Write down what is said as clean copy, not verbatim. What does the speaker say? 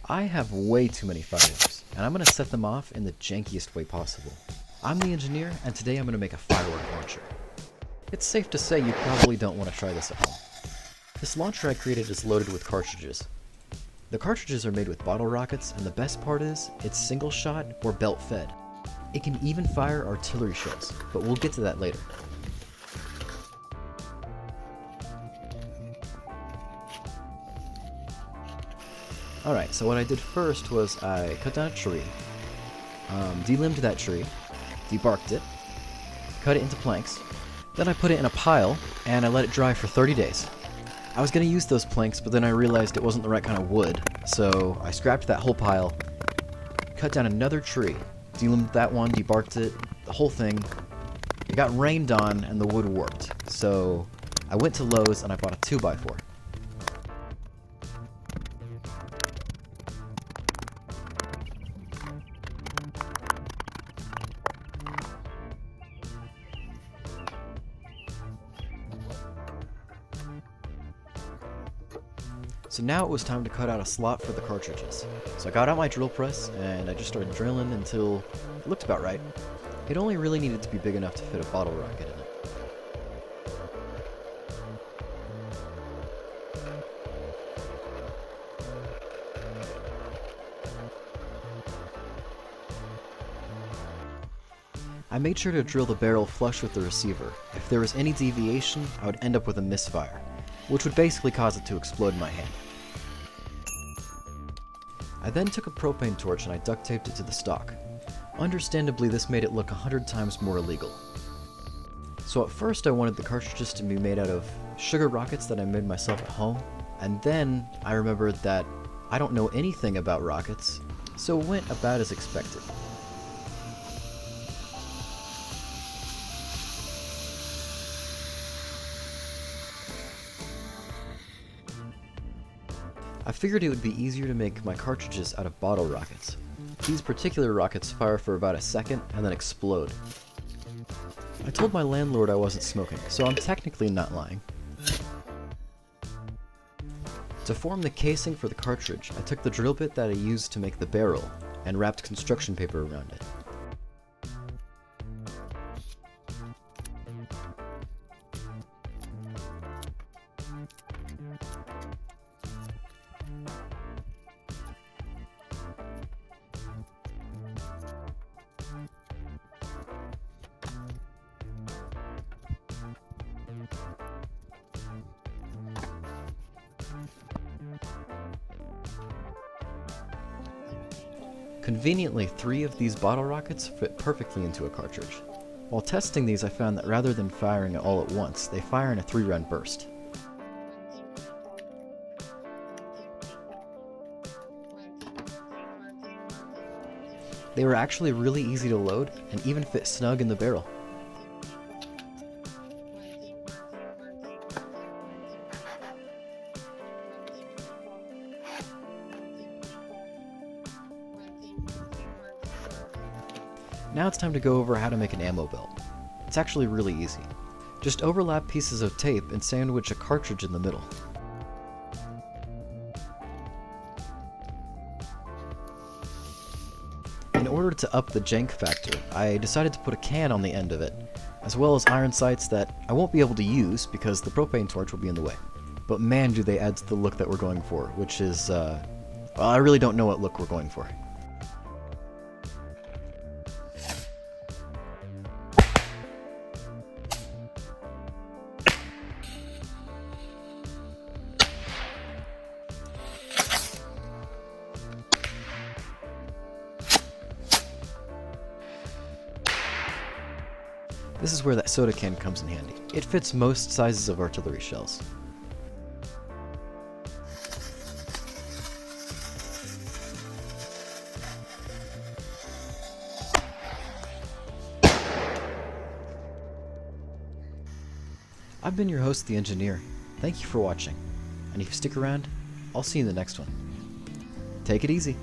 I have way too many fireworks, and I'm going to set them off in the jankiest way possible. I'm the engineer, and today I'm going to make a firework launcher. It's safe to say you probably don't want to try this at home. This launcher I created is loaded with cartridges. The cartridges are made with bottle rockets, and the best part is, it's single shot or belt fed. It can even fire artillery shells, but we'll get to that later. Alright, so what I did first was I cut down a tree, delimbed that tree, debarked it, cut it into planks, then I put it in a pile, and I let it dry for 30 days. I was going to use those planks, but then I realized it wasn't the right kind of wood, so I scrapped that whole pile, cut down another tree, delimbed that one, debarked it, the whole thing. It got rained on, and the wood warped, so I went to Lowe's and I bought a 2x4. So now it was time to cut out a slot for the cartridges. So I got out my drill press and I just started drilling until it looked about right. It only really needed to be big enough to fit a bottle rocket in it. I made sure to drill the barrel flush with the receiver. If there was any deviation, I would end up with a misfire, which would basically cause it to explode in my hand. I then took a propane torch and I duct taped it to the stock. Understandably, this made it look 100 times more illegal. So at first I wanted the cartridges to be made out of sugar rockets that I made myself at home, and then I remembered that I don't know anything about rockets, so it went about as expected. I figured it would be easier to make my cartridges out of bottle rockets. These particular rockets fire for about a second and then explode. I told my landlord I wasn't smoking, so I'm technically not lying. To form the casing for the cartridge, I took the drill bit that I used to make the barrel and wrapped construction paper around it. Conveniently, 3 of these bottle rockets fit perfectly into a cartridge. While testing these, I found that rather than firing all at once, they fire in a 3-round burst. They were actually really easy to load and even fit snug in the barrel. Now it's time to go over how to make an ammo belt. It's actually really easy. Just overlap pieces of tape and sandwich a cartridge in the middle. In order to up the jank factor, I decided to put a can on the end of it, as well as iron sights that I won't be able to use because the propane torch will be in the way. But man, do they add to the look that we're going for, which is, well, I really don't know what look we're going for. This is where that soda can comes in handy. It fits most sizes of artillery shells. I've been your host, The Engineer. Thank you for watching. And if you stick around, I'll see you in the next one. Take it easy.